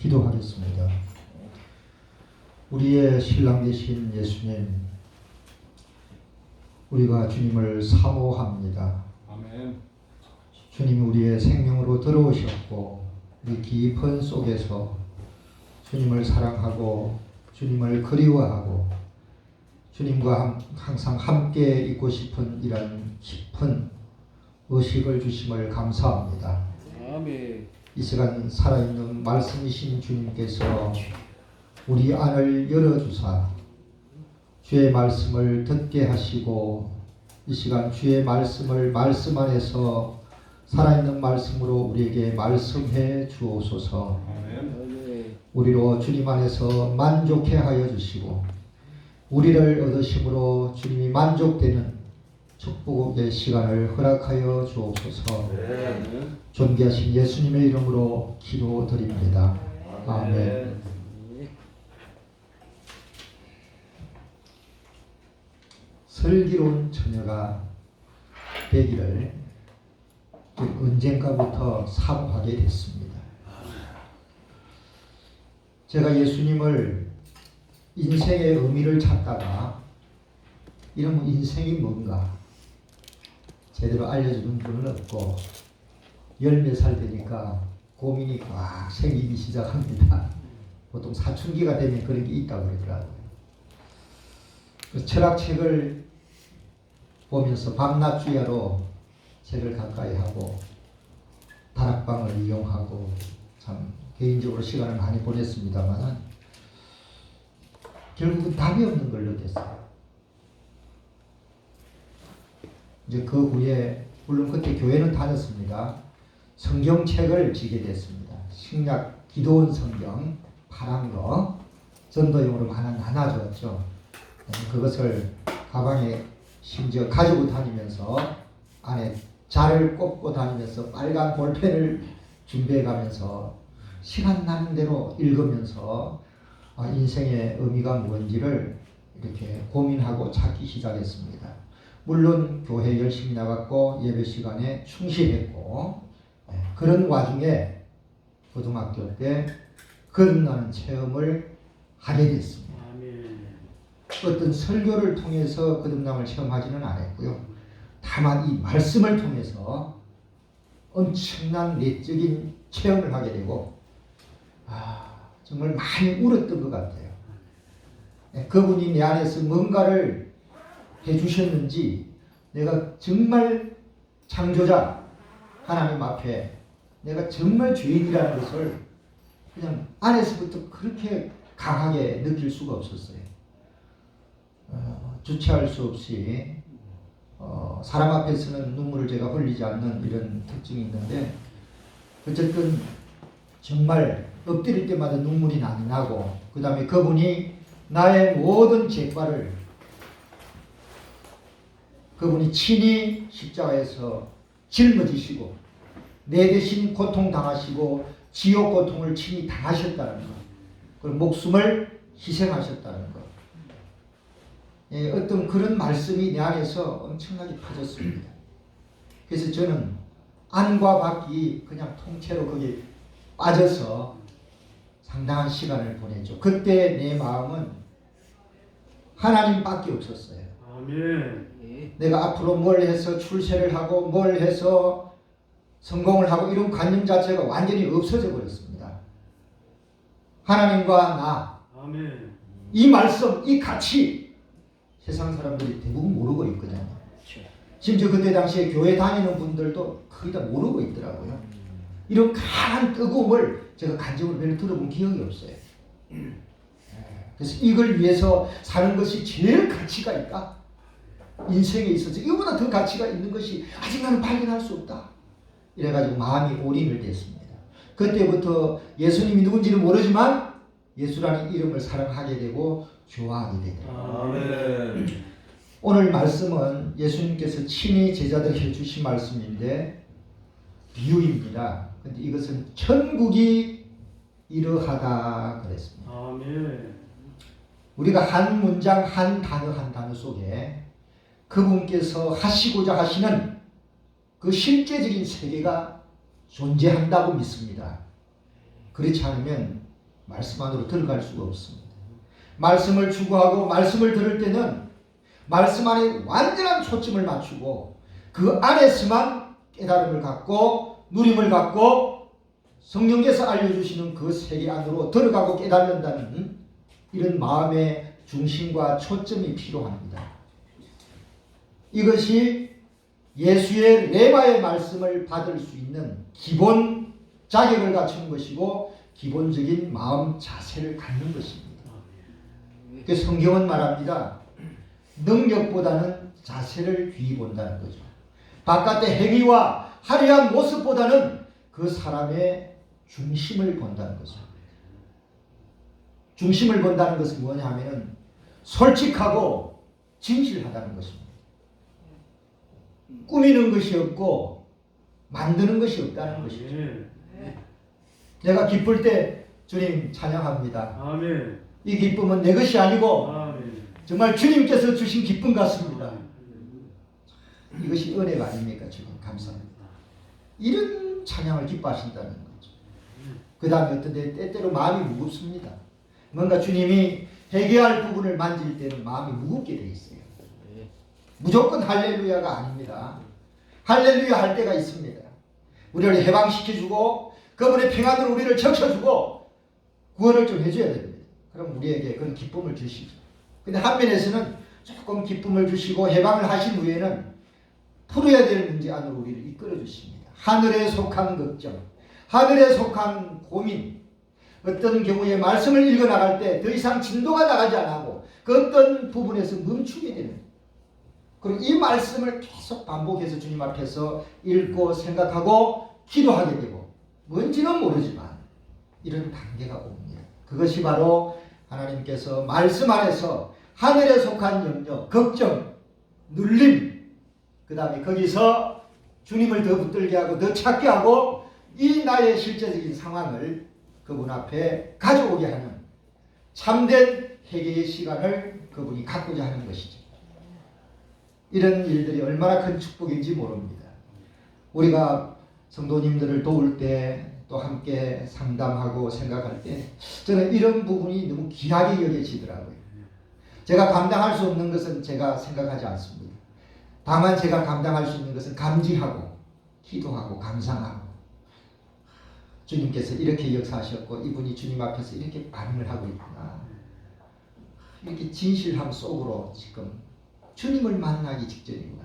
기도하겠습니다. 우리의 신랑 되신 예수님, 우리가 주님을 사모합니다. 아멘. 주님이 우리의 생명으로 들어오셨고 우리 깊은 속에서 주님을 사랑하고 주님을 그리워하고 주님과 항상 함께 있고 싶은 이런 깊은 의식을 주심을 감사합니다. 아멘. 이 시간 살아있는 말씀이신 주님께서 우리 안을 열어주사 주의 말씀을 듣게 하시고 이 시간 주의 말씀을 말씀 안에서 살아있는 말씀으로 우리에게 말씀해 주옵소서. 아멘. 우리로 주님 안에서 만족해 하여 주시고 우리를 얻으심으로 주님이 만족되는 축복의 시간을 허락하여 주옵소서. 아멘. 존귀하신 예수님의 이름으로 기도드립니다. 아멘. 슬기로운 처녀가 되기를 언젠가부터 사모하게 됐습니다. 제가 예수님을 인생의 의미를 찾다가 이런 인생이 뭔가 제대로 알려주는 분은 없고 10몇 살 되니까 고민이 막 생기기 시작합니다. 보통 사춘기가 되면 그런 게 있다고 그러더라고요. 그래서 철학책을 보면서 밤낮 주야로 책을 가까이 하고 다락방을 이용하고 참 개인적으로 시간을 많이 보냈습니다만 결국은 답이 없는 걸 느꼈어요. 이제 그 후에 물론 그때 교회는 다녔습니다. 성경책을 지게 됐습니다. 신약 기도원 성경 파란 거 전도용으로 하나 나눠줬죠. 그것을 가방에 심지어 가지고 다니면서 안에 자를 꼽고 다니면서 빨간 볼펜을 준비해 가면서 시간 나는 대로 읽으면서 인생의 의미가 뭔지를 이렇게 고민하고 찾기 시작했습니다. 물론 교회 열심히 나갔고 예배 시간에 충실했고 그런 와중에 고등학교 때 거듭나는 체험을 하게 됐습니다. 어떤 설교를 통해서 거듭남을 체험하지는 않았고요. 다만 이 말씀을 통해서 엄청난 내적인 체험을 하게 되고 정말 많이 울었던 것 같아요. 그분이 내 안에서 뭔가를 해주셨는지 내가 정말 창조자 하나님 앞에 내가 정말 죄인이라는 것을 그냥 안에서부터 그렇게 강하게 느낄 수가 없었어요. 주체할 수 없이 사람 앞에서는 눈물을 제가 흘리지 않는 이런 특징이 있는데 어쨌든 정말 엎드릴 때마다 눈물이 나고 그 다음에 그분이 나의 모든 죄과를 그분이 친히 십자가에서 짊어지시고 내 대신 고통당하시고 지옥 고통을 친히 당하셨다는 것, 그리고 목숨을 희생하셨다는 것, 어떤 그런 말씀이 내 안에서 엄청나게 퍼졌습니다. 그래서 저는 안과 밖이 그냥 통째로 거기 빠져서 상당한 시간을 보냈죠. 그때 내 마음은 하나님밖에 없었어요. 아멘. 내가 앞으로 뭘 해서 출세를 하고 뭘 해서 성공을 하고 이런 관념 자체가 완전히 없어져 버렸습니다. 하나님과 나, 아멘. 이 말씀, 이 가치 세상 사람들이 대부분 모르고 있거든요. 심지어 그때 당시에 교회 다니는 분들도 거의 다 모르고 있더라고요. 이런 강한 뜨거움을 제가 간증으로 별로 들어본 기억이 없어요. 그래서 이걸 위해서 사는 것이 제일 가치가 있다. 인생에 있어서 이거보다 더 가치가 있는 것이 아직 나는 발견할 수 없다. 이래가지고 마음이 올인을 됐습니다. 그때부터 예수님이 누군지는 모르지만 예수라는 이름을 사랑하게 되고 좋아하게 되더라고요. 아멘. 오늘 말씀은 예수님께서 친히 제자들에게 주신 말씀인데 비유입니다. 근데 이것은 천국이 이러하다 그랬습니다. 아멘. 우리가 한 문장 한 단어 속에 그분께서 하시고자 하시는 그 실제적인 세계가 존재한다고 믿습니다. 그렇지 않으면 말씀 안으로 들어갈 수가 없습니다. 말씀을 추구하고 말씀을 들을 때는 말씀 안에 완전한 초점을 맞추고 그 안에서만 깨달음을 갖고 누림을 갖고 성령께서 알려주시는 그 세계 안으로 들어가고 깨닫는다는 이런 마음의 중심과 초점이 필요합니다. 이것이 예수의 레마의 말씀을 받을 수 있는 기본 자격을 갖춘 것이고 기본적인 마음 자세를 갖는 것입니다. 그 성경은 말합니다. 능력보다는 자세를 귀히 본다는 거죠. 바깥의 행위와 화려한 모습보다는 그 사람의 중심을 본다는 거죠. 중심을 본다는 것은 뭐냐 하면 솔직하고 진실하다는 것입니다. 꾸미는 것이 없고 만드는 것이 없다는 것이죠. 내가 기쁠 때 주님 찬양합니다. 아멘. 이 기쁨은 내 것이 아니고 아멘. 정말 주님께서 주신 기쁨 같습니다. 이것이 은혜가 아닙니까? 주님 감사합니다. 이런 찬양을 기뻐하신다는 거죠. 그 다음에 어떤 때때로 마음이 무겁습니다. 뭔가 주님이 회개할 부분을 만질 때는 마음이 무겁게 되어 있어요. 무조건 할렐루야가 아닙니다. 할렐루야 할 때가 있습니다. 우리를 해방시켜주고 그분의 평안으로 우리를 적셔주고 구원을 좀 해줘야 됩니다. 그럼 우리에게 그런 기쁨을 주시죠. 근데 한면에서는 조금 기쁨을 주시고 해방을 하신 후에는 풀어야 될 문제 안으로 우리를 이끌어 주십니다. 하늘에 속한 걱정, 하늘에 속한 고민, 어떤 경우에 말씀을 읽어 나갈 때 더 이상 진도가 나가지 않고 그 어떤 부분에서 멈추게 되는, 그리고 이 말씀을 계속 반복해서 주님 앞에서 읽고 생각하고 기도하게 되고 뭔지는 모르지만 이런 단계가 옵니다. 그것이 바로 하나님께서 말씀 안에서 하늘에 속한 염려, 걱정, 눌림, 그 다음에 거기서 주님을 더 붙들게 하고 더 찾게 하고 이 나의 실제적인 상황을 그분 앞에 가져오게 하는 참된 회개의 시간을 그분이 갖고자 하는 것이죠. 이런 일들이 얼마나 큰 축복인지 모릅니다. 우리가 성도님들을 도울 때 또 함께 상담하고 생각할 때 저는 이런 부분이 너무 귀하게 여겨지더라고요. 제가 감당할 수 없는 것은 제가 생각하지 않습니다. 다만 제가 감당할 수 있는 것은 감지하고 기도하고 감상하고 주님께서 이렇게 역사하셨고 이분이 주님 앞에서 이렇게 반응을 하고 있구나. 이렇게 진실함 속으로 지금 주님을 만나기 직전이구나.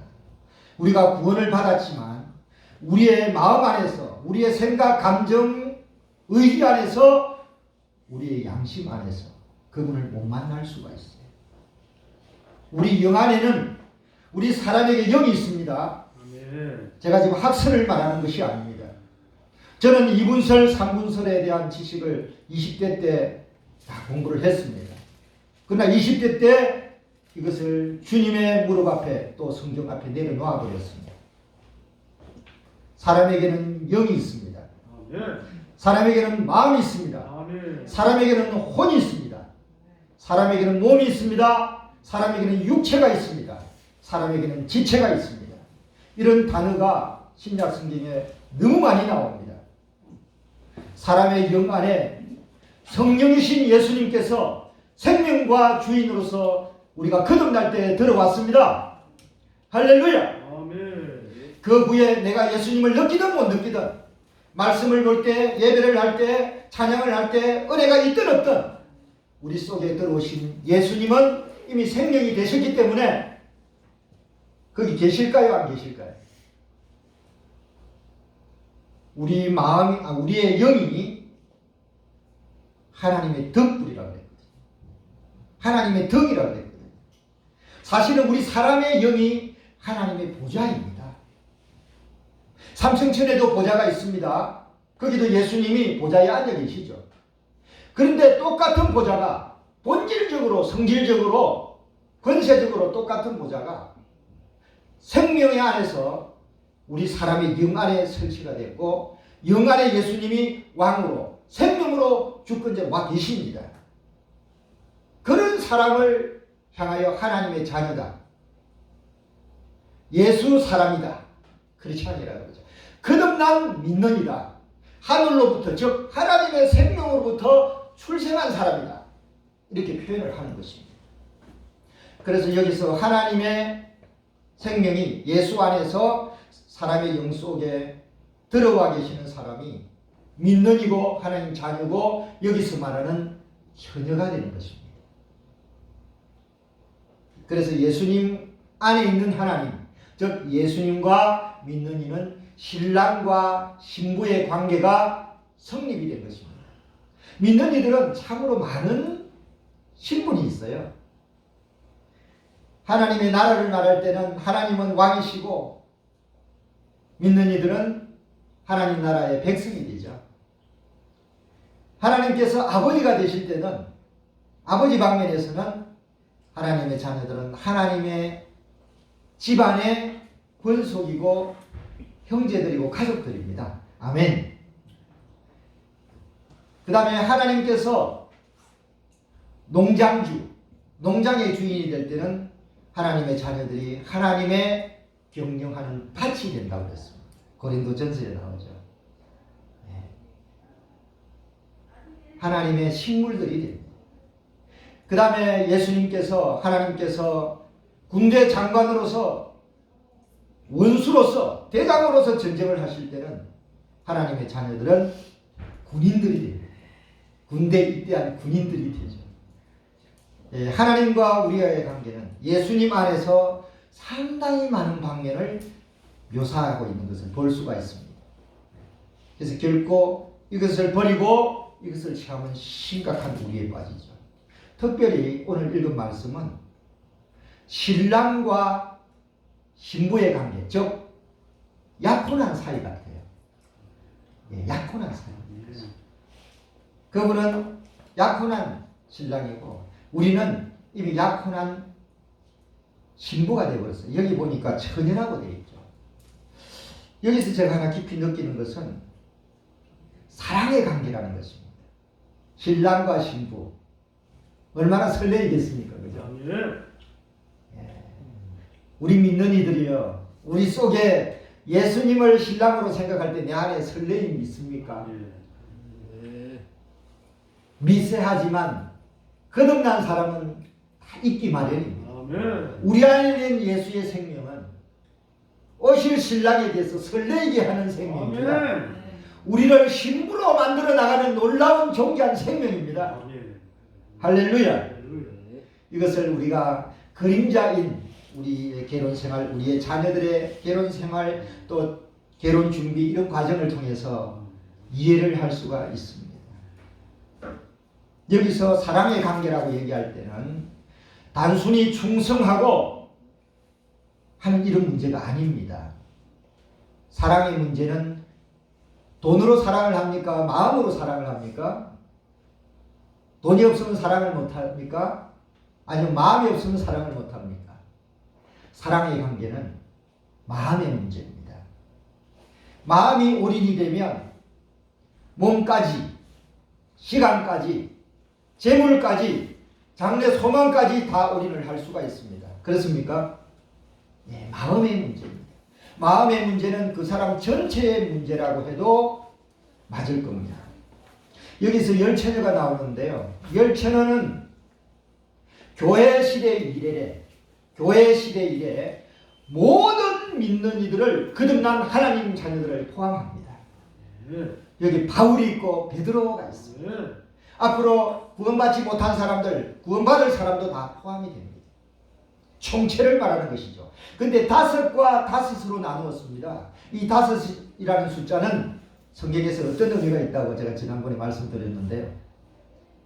우리가 구원을 받았지만 우리의 마음 안에서 우리의 생각, 감정, 의지 안에서 우리의 양심 안에서 그분을 못 만날 수가 있어요. 우리 영 안에는 우리 사람에게 영이 있습니다. 제가 지금 학설을 말하는 것이 아닙니다. 저는 2분설, 3분설에 대한 지식을 20대 때 다 공부를 했습니다. 그러나 20대 때 이것을 주님의 무릎 앞에 또 성경 앞에 내려놓아 버렸습니다. 사람에게는 영이 있습니다. 사람에게는 마음이 있습니다. 사람에게는 혼이 있습니다. 사람에게는 몸이 있습니다. 사람에게는 육체가 있습니다. 사람에게는 지체가 있습니다. 이런 단어가 신약 성경에 너무 많이 나옵니다. 사람의 영 안에 성령이신 예수님께서 생명과 주인으로서 우리가 거듭날 때 들어왔습니다. 할렐루야. 그 후에 내가 예수님을 느끼든 못 느끼든 말씀을 볼 때, 예배를 할 때, 찬양을 할 때 은혜가 있든 없든 우리 속에 들어오신 예수님은 이미 생명이 되셨기 때문에 거기 계실까요? 안 계실까요? 우리 마음이, 우리의 영이 하나님의 덕불이라고 그랬거든요. 하나님의 덕이라고 그랬거든요. 사실은 우리 사람의 영이 하나님의 보좌입니다. 삼층천에도 보좌가 있습니다. 거기도 예수님이 보좌에 앉아 계시죠. 그런데 똑같은 보좌가 본질적으로, 성질적으로, 권세적으로 똑같은 보좌가 생명의 안에서 우리 사람의 영 안에 설치가 됐고 영 안에 예수님이 왕으로 생명으로 주권자 와 계십니다. 그런 사람을 향하여 하나님의 자녀다, 예수 사람이다, 크리스찬이라고 그러죠. 거듭난 믿는이다, 하늘로부터 즉 하나님의 생명으로부터 출생한 사람이다. 이렇게 표현을 하는 것입니다. 그래서 여기서 하나님의 생명이 예수 안에서 사람의 영 속에 들어와 계시는 사람이 믿는 이고 하나님 자녀고 여기서 말하는 처녀가 되는 것입니다. 그래서 예수님 안에 있는 하나님, 즉 예수님과 믿는 이는 신랑과 신부의 관계가 성립이 된 것입니다. 믿는 이들은 참으로 많은 신분이 있어요. 하나님의 나라를 말할 때는 하나님은 왕이시고 믿는 이들은 하나님 나라의 백성이 되죠. 하나님께서 아버지가 되실 때는 아버지 방면에서는 하나님의 자녀들은 하나님의 집안의 권속이고 형제들이고 가족들입니다. 아멘. 그 다음에 하나님께서 농장의 주인이 될 때는 하나님의 자녀들이 하나님의 경영하는 밭이 된다고 그랬습니다. 고린도전서에 나오죠. 하나님의 식물들이 됩니다. 그 다음에 예수님께서 하나님께서 군대 장관으로서 원수로서 대장으로서 전쟁을 하실 때는 하나님의 자녀들은 군인들이 됩니다. 군대에 입대한 군인들이 되죠. 하나님과 우리와의 관계는 예수님 안에서 상당히 많은 방면을 묘사하고 있는 것을 볼 수가 있습니다. 그래서 결코 이것을 버리고 이것을 취하면 심각한 우리에 빠지죠. 특별히 오늘 읽은 말씀은 신랑과 신부의 관계, 즉 약혼한 사이 같아요. 약혼한 사이. 그분은 약혼한 신랑이고 우리는 이미 약혼한 신부가 되어버렸어요. 여기 보니까 처녀라고 되어 있죠. 여기서 제가 하나 깊이 느끼는 것은 사랑의 관계라는 것입니다. 신랑과 신부 얼마나 설레이겠습니까? 그죠? 우리 믿는 이들이요, 우리 속에 예수님을 신랑으로 생각할 때 내 안에 설레임이 있습니까? 미세하지만 거듭난 사람은 다 있기 마련입니다. 우리 안에 있는 예수의 생명은 오실 신랑에 대해서 설레게 하는 생명입니다. 우리를 신부로 만들어 나가는 놀라운 존귀한 생명입니다. 할렐루야. 이것을 우리가 그림자인 우리의 결혼 생활, 우리의 자녀들의 결혼 생활, 또 결혼 준비 이런 과정을 통해서 이해를 할 수가 있습니다. 여기서 사랑의 관계라고 얘기할 때는 단순히 충성하고 하는 이런 문제가 아닙니다. 사랑의 문제는 돈으로 사랑을 합니까? 마음으로 사랑을 합니까? 돈이 없으면 사랑을 못합니까? 아니면 마음이 없으면 사랑을 못합니까? 사랑의 관계는 마음의 문제입니다. 마음이 올인이 되면 몸까지, 시간까지, 재물까지, 장래 소망까지 다 올인을 할 수가 있습니다. 그렇습니까? 네, 마음의 문제입니다. 마음의 문제는 그 사람 전체의 문제라고 해도 맞을 겁니다. 여기서 열처녀가 나오는데요. 열처녀는 교회 시대 이래 모든 믿는 이들을 거듭난 하나님 자녀들을 포함합니다. 여기 바울이 있고 베드로가 있습니다. 앞으로 구원받지 못한 사람들, 구원받을 사람도 다 포함이 됩니다. 총체를 말하는 것이죠. 근데 다섯과 다섯으로 나누었습니다. 이 다섯이라는 숫자는 성경에서 어떤 의미가 있다고 제가 지난번에 말씀드렸는데요.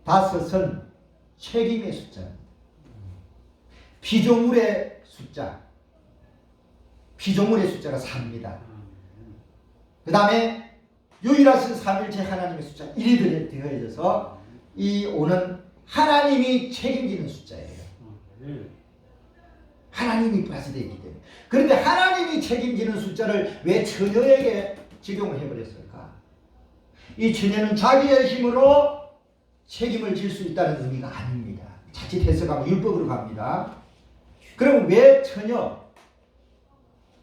다섯은 책임의 숫자입니다. 피조물의 숫자가 4입니다. 그 다음에 유일하신 삼일체 하나님의 숫자 1이 더해져서 이 5는 하나님이 책임지는 숫자예요. 하나님이 플러스되어 있기 때문에. 그런데 하나님이 책임지는 숫자를 왜 처녀에게 적용을 해버렸을까? 이 처녀는 자기의 힘으로 책임을 질 수 있다는 의미가 아닙니다. 자칫 해석하면 율법으로 갑니다. 그럼 왜 처녀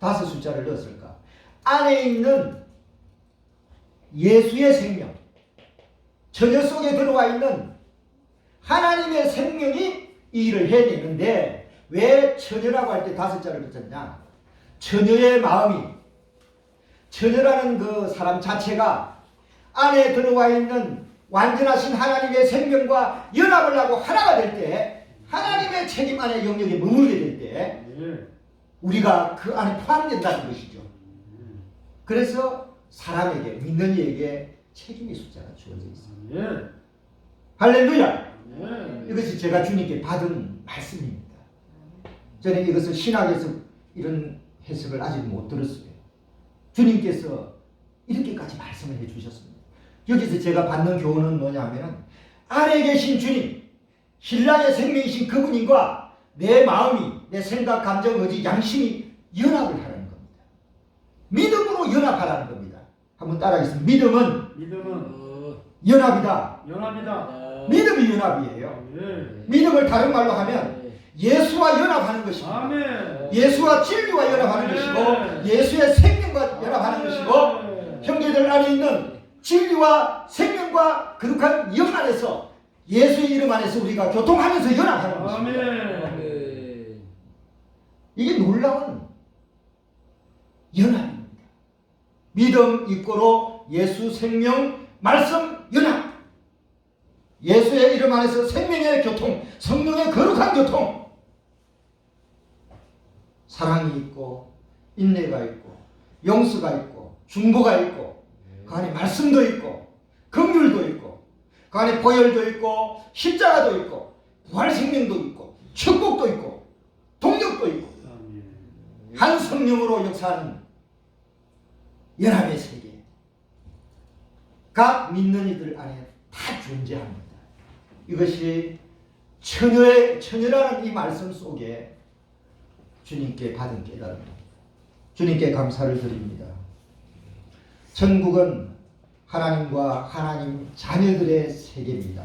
다섯 숫자를 넣었을까? 안에 있는 예수의 생명, 처녀 속에 들어와 있는 하나님의 생명이 이 일을 해내는데 왜 처녀라고 할 때 5자를 붙였냐? 처녀의 마음이, 처녀라는 그 사람 자체가 안에 들어와 있는 완전하신 하나님의 생명과 연합을 하고 하나가 될 때, 하나님의 책임 안에 영역에 머물게 될 때 우리가 그 안에 포함된다는 것이죠. 그래서 사람에게, 믿는 이에게 책임의 숫자가 주어져 있습니다. 할렐루야! 이것이 제가 주님께 받은 말씀입니다. 저는 이것을 신학에서 이런 해석을 아직 못 들었어요. 주님께서 이렇게까지 말씀을 해주셨습니다. 여기서 제가 받는 교훈은 뭐냐면, 안에 계신 주님, 신랑의 생명이신 그분님과 내 마음이, 내 생각, 감정, 의지, 양심이 연합을 하라는 겁니다. 믿음으로 연합하라는 겁니다. 한번 따라하겠습니다. 믿음은 연합이다. 믿음이 연합이에요. 믿음을 다른 말로 하면 예수와 연합하는 것입니다. 예수와 진리와 연합하는 것이고, 예수의 생명과 연합하는 것이고, 형제들 안에 있는 진리와 생명과 거룩한 영 안에서, 예수의 이름 안에서 우리가 교통하면서 연합하는 것입니다. 이게 놀라운 연합입니다. 믿음 있고로 예수 생명 말씀 연합. 예수의 이름 안에서 생명의 교통, 성령의 거룩한 교통. 사랑이 있고, 인내가 있고, 용서가 있고, 중보가 있고, 그 안에 말씀도 있고, 긍휼도 있고, 그 안에 보혈도 있고, 십자가도 있고, 부활생명도 있고, 축복도 있고, 동력도 있고, 한 성령으로 역사하는 연합의 세계. 각 믿는 이들 안에 다 존재합니다. 이것이 처녀라는 이 말씀 속에 주님께 받은 깨달음입니다. 주님께 감사를 드립니다. 천국은 하나님과 하나님 자녀들의 세계입니다.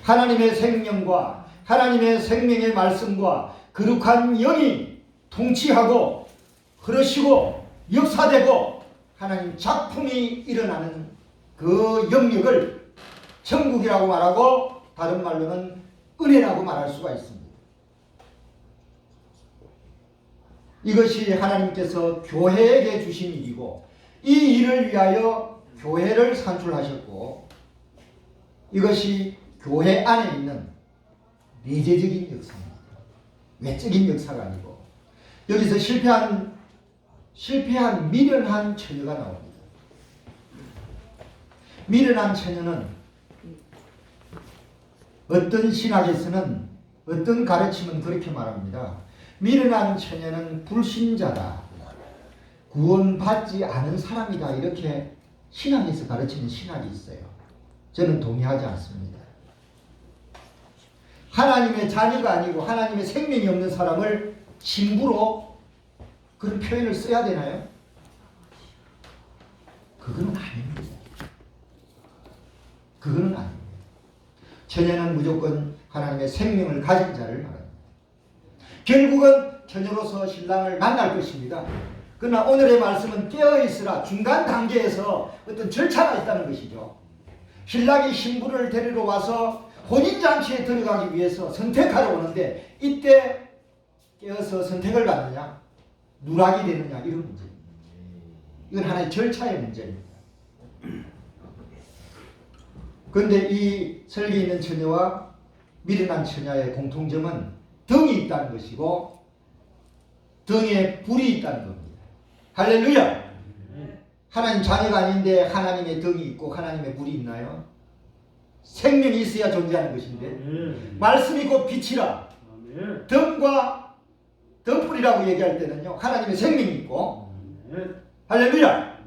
하나님의 생명과 하나님의 생명의 말씀과 거룩한 영이 통치하고 흐르시고 역사되고 하나님 작품이 일어나는 그 영역을 천국이라고 말하고, 다른 말로는 은혜라고 말할 수가 있습니다. 이것이 하나님께서 교회에게 주신 일이고, 이 일을 위하여 교회를 산출하셨고, 이것이 교회 안에 있는 내재적인 역사입니다. 외적인 역사가 아니고, 여기서 실패한 미련한 처녀가 나옵니다. 미련한 처녀는 어떤 신학에서는, 어떤 가르침은 그렇게 말합니다. 미련한 처녀는 불신자다, 구원받지 않은 사람이다, 이렇게 신학에서 가르치는 신학이 있어요. 저는 동의하지 않습니다. 하나님의 자녀가 아니고 하나님의 생명이 없는 사람을 신부로 그런 표현을 써야 되나요? 그거는 아닙니다. 그거는 아닙니다. 처녀는 무조건 하나님의 생명을 가진 자를 말합니다. 결국은 처녀로서 신랑을 만날 것입니다. 그러나 오늘의 말씀은 깨어있으라, 중간 단계에서 어떤 절차가 있다는 것이죠. 신랑이 신부를 데리러 와서 혼인잔치에 들어가기 위해서 선택하러 오는데, 이때 깨어서 선택을 받느냐, 누락이 되느냐, 이런 문제입니다. 이건 하나의 절차의 문제입니다. 그런데 이 설계 있는 처녀와 미련한 처녀의 공통점은 덩이 있다는 것이고, 덩에 불이 있다는 겁니다. 할렐루야! 하나님 자녀가 아닌데 하나님의 덩이 있고 하나님의 불이 있나요? 생명이 있어야 존재하는 것인데, 말씀이 곧 빛이라. 덩과 덩불이라고 얘기할 때는요, 하나님의 생명이 있고, 할렐루야!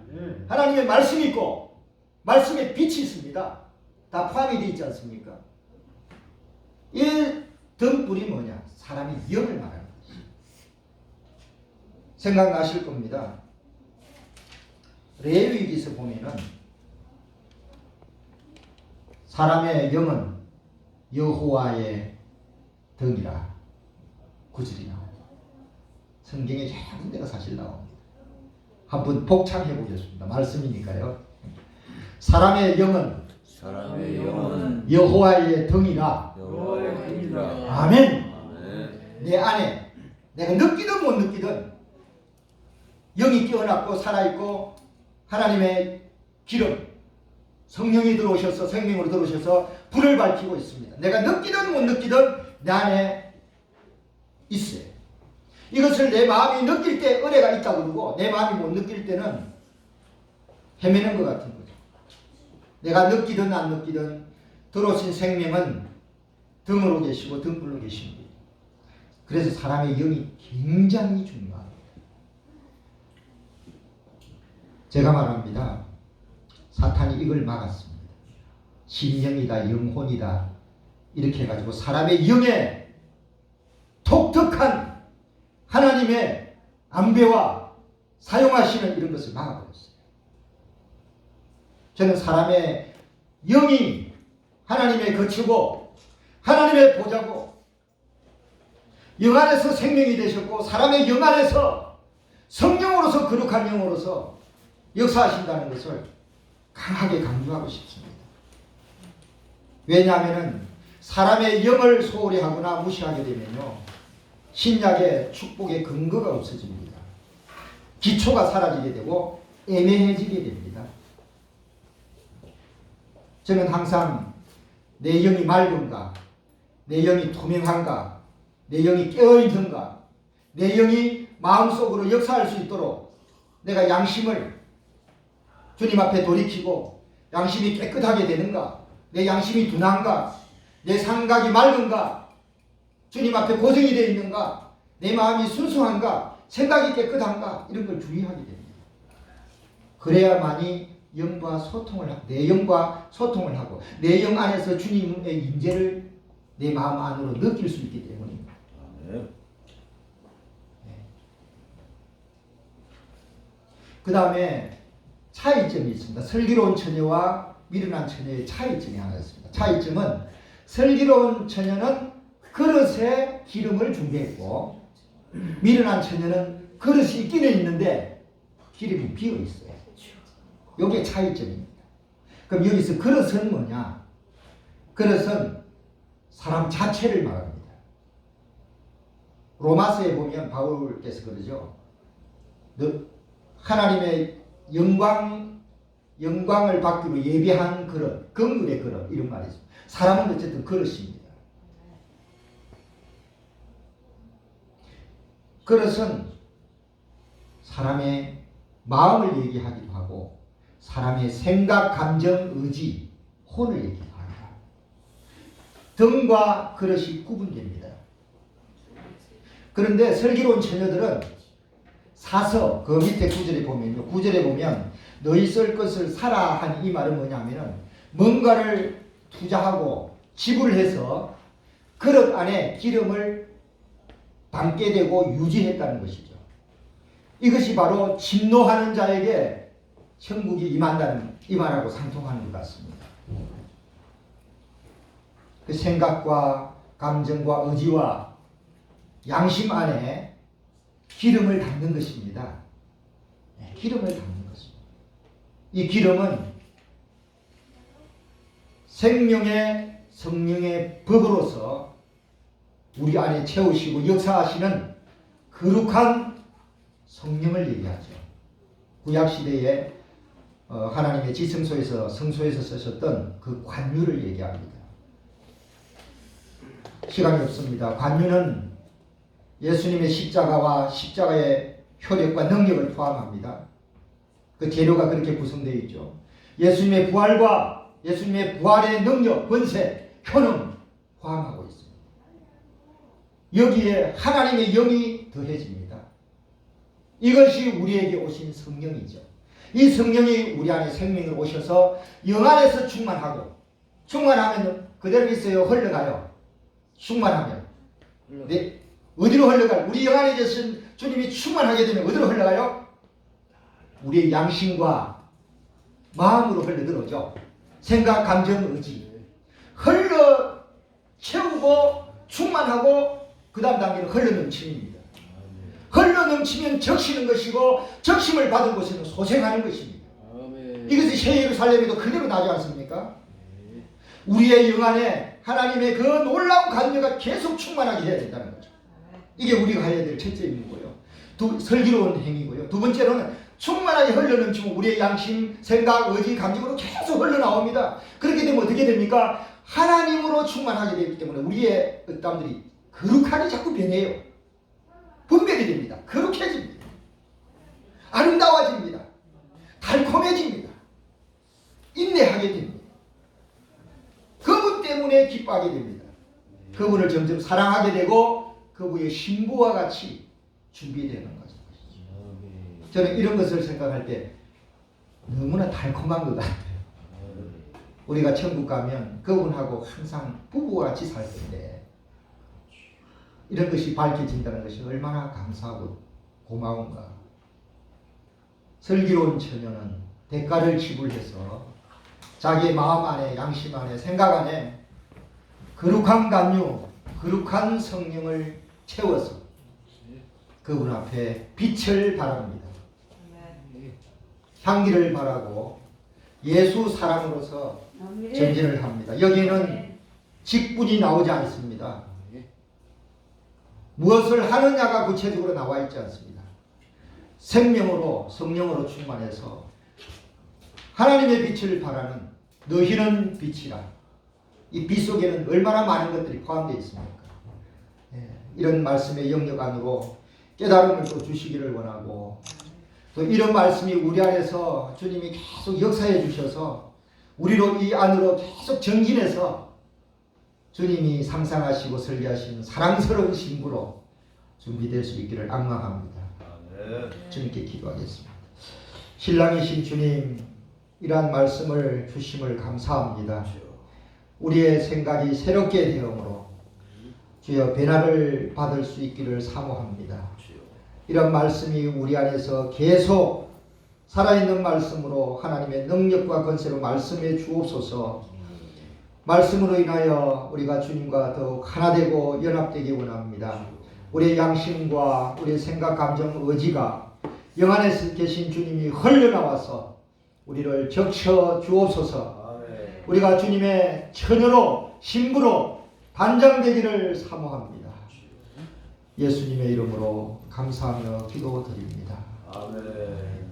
하나님의 말씀이 있고 말씀에 빛이 있습니다. 다 포함이 되어 있지 않습니까? 이 덩불이 뭐냐? 사람이 영을 말하는 것이죠. 생각나실 겁니다. 레위기서 보면은 사람의 영은 여호와의 덩이라 구절이 나옵니다. 성경에 여러 군데가 사실 나옵니다. 한번 복창해 보겠습니다. 말씀이니까요. 사람의 영은 사람의 영은 여호와의 등이라. 여호와의 등이라. 아멘. 아멘. 내 안에 내가 느끼든 못 느끼든 영이 깨어났고 살아있고 하나님의 기름 성령이 들어오셔서 생명으로 들어오셔서 불을 밝히고 있습니다. 내가 느끼든 못 느끼든 내 안에 있어요. 이것을 내 마음이 느낄 때 은혜가 있다고 그러고 내 마음이 못 느낄 때는 헤매는 것 같은 거죠. 내가 느끼든 안 느끼든 들어오신 생명은 등으로 계시고 등불로 계십니다. 그래서 사람의 영이 굉장히 중요합니다. 제가 말합니다. 사탄이 이걸 막았습니다. 심령이다, 영혼이다 이렇게 해가지고 사람의 영에 독특한 하나님의 안배와 사용하시는 이런 것을 막아버렸어요. 저는 사람의 영이 하나님의 거치고 하나님의 보좌고 영 안에서 생명이 되셨고 사람의 영 안에서 성령으로서 거룩한 영으로서 역사하신다는 것을 강하게 강조하고 싶습니다. 왜냐하면 사람의 영을 소홀히 하거나 무시하게 되면요 신약의 축복의 근거가 없어집니다. 기초가 사라지게 되고 애매해지게 됩니다. 저는 항상 내 영이 맑은가, 내 영이 투명한가, 내 영이 깨어있는가, 내 영이 마음속으로 역사할 수 있도록 내가 양심을 주님 앞에 돌이키고 양심이 깨끗하게 되는가, 내 양심이 둔한가, 내 생각이 맑은가, 주님 앞에 고정이 되어 있는가, 내 마음이 순수한가, 생각이 깨끗한가 이런 걸 주의하게 됩니다. 그래야만이 영과 소통을 하고 내 영과 소통을 하고 내 영 안에서 주님의 임재를 내 마음 안으로 느낄 수 있기 때문입니다. 아멘. 그 다음에 차이점이 있습니다. 슬기로운 처녀와 미련한 처녀의 차이점이 하나 있습니다. 차이점은 슬기로운 처녀는 그릇에 기름을 준비했고 미련한 처녀는 그릇이 있기는 있는데 기름이 비어 있어요. 이게 차이점입니다. 그럼 여기서 그릇은 뭐냐? 그릇은 사람 자체를 말합니다. 로마서에 보면 바울께서 그러죠. 하나님의 영광을 받기로 예비한 그릇, 긍휼의 그릇 이런 말이 있습니다. 사람은 어쨌든 그릇입니다. 그릇은 사람의 마음을 얘기하기도 하고 사람의 생각, 감정, 의지, 혼을 얘기하기도 합니다. 등과 그릇이 구분됩니다. 그런데 슬기로운 처녀들은 사서 그 밑에 구절에 보면요. 구절에 보면 너희 쓸 것을 사라 한 이 말은 뭐냐면은 뭔가를 투자하고 지불해서 그릇 안에 기름을 담게 되고 유지했다는 것이죠. 이것이 바로 진노하는 자에게 천국이 임한다는 이 말하고 상통하는 것 같습니다. 그 생각과 감정과 의지와 양심 안에 기름을 담는 것입니다. 기름을 담는 것입니다. 이 기름은 생명의 성령의 법으로서 우리 안에 채우시고 역사하시는 거룩한 성령을 얘기하죠. 구약시대에 하나님의 지성소에서 성소에서 쓰셨던 그 관유를 얘기합니다. 시간이 없습니다. 관유는 예수님의 십자가와 십자가의 효력과 능력을 포함합니다. 그 재료가 그렇게 구성되어 있죠. 예수님의 부활과 예수님의 부활의 능력, 권세, 효능 포함하고 있습니다. 여기에 하나님의 영이 더해집니다. 이것이 우리에게 오신 성령이죠. 이 성령이 우리 안에 생명을 오셔서 영 안에서 충만하고 충만하면 그대로 있어요. 흘러가요. 충만하면. 네. 어디로 흘러가요? 우리 영 안에 계신 주님이 충만하게 되면 어디로 흘러가요? 우리의 양심과 마음으로 흘러들어오죠. 생각, 감정, 의지. 흘러 채우고 충만하고 그 다음 단계는 흘러 넘침입니다. 흘러 넘치면 적시는 것이고 적심을 받은 곳에는 소생하는 것입니다. 이것이 새 예루살렘에도 그대로 나지 않습니까? 우리의 영 안에 하나님의 그 놀라운 감격가 계속 충만하게 해야 된다는 거죠. 이게 우리가 해야 될 첫째 임무고요. 슬기로운 행위고요. 두 번째로는 충만하게 흘러넘치면 우리의 양심, 생각, 의지, 감정으로 계속 흘러나옵니다. 그렇게 되면 어떻게 됩니까? 하나님으로 충만하게 되기 때문에 우리의 땀들이 거룩하게 자꾸 변해요. 분별이 됩니다. 거룩해집니다. 아름다워집니다. 달콤해집니다. 인내하게 됩니다. 그분 때문에 기뻐하게 됩니다. 그분을 점점 사랑하게 되고 그분의 신부와 같이 준비되는 거죠. 저는 이런 것을 생각할 때 너무나 달콤한 것 같아요. 우리가 천국 가면 그분하고 항상 부부와 같이 살 텐데 이런 것이 밝혀진다는 것이 얼마나 감사하고 고마운가. 슬기로운 처녀는 대가를 지불해서 자기의 마음 안에, 양심 안에, 생각 안에 거룩한 감유, 거룩한 성령을 채워서 그분 앞에 빛을 발합니다. 향기를 바라고 예수 사랑으로서 전진을 합니다. 여기에는 직분이 나오지 않습니다. 무엇을 하느냐가 구체적으로 나와 있지 않습니다. 생명으로 성령으로 충만해서 하나님의 빛을 바라는 너희는 빛이라. 이 빛 속에는 얼마나 많은 것들이 포함되어 있습니까? 이런 말씀의 영역 안으로 깨달음을 또 주시기를 원하고 또 이런 말씀이 우리 안에서 주님이 계속 역사해 주셔서 우리로 이 안으로 계속 정진해서 주님이 상상하시고 설계하시는 사랑스러운 신부로 준비될 수 있기를 앙망합니다. 주님께 기도하겠습니다. 신랑이신 주님, 이러한 말씀을 주심을 감사합니다. 우리의 생각이 새롭게 되므로 주여 변화를 받을 수 있기를 사모합니다. 이런 말씀이 우리 안에서 계속 살아있는 말씀으로 하나님의 능력과 권세로 말씀해 주옵소서. 말씀으로 인하여 우리가 주님과 더욱 하나 되고 연합되기 원합니다. 우리의 양심과 우리의 생각, 감정, 의지가 영 안에 계신 주님이 흘러나와서 우리를 적셔 주옵소서. 우리가 주님의 처녀로, 신부로 단장되기를 사모합니다. 예수님의 이름으로 감사하며 기도드립니다. 아멘.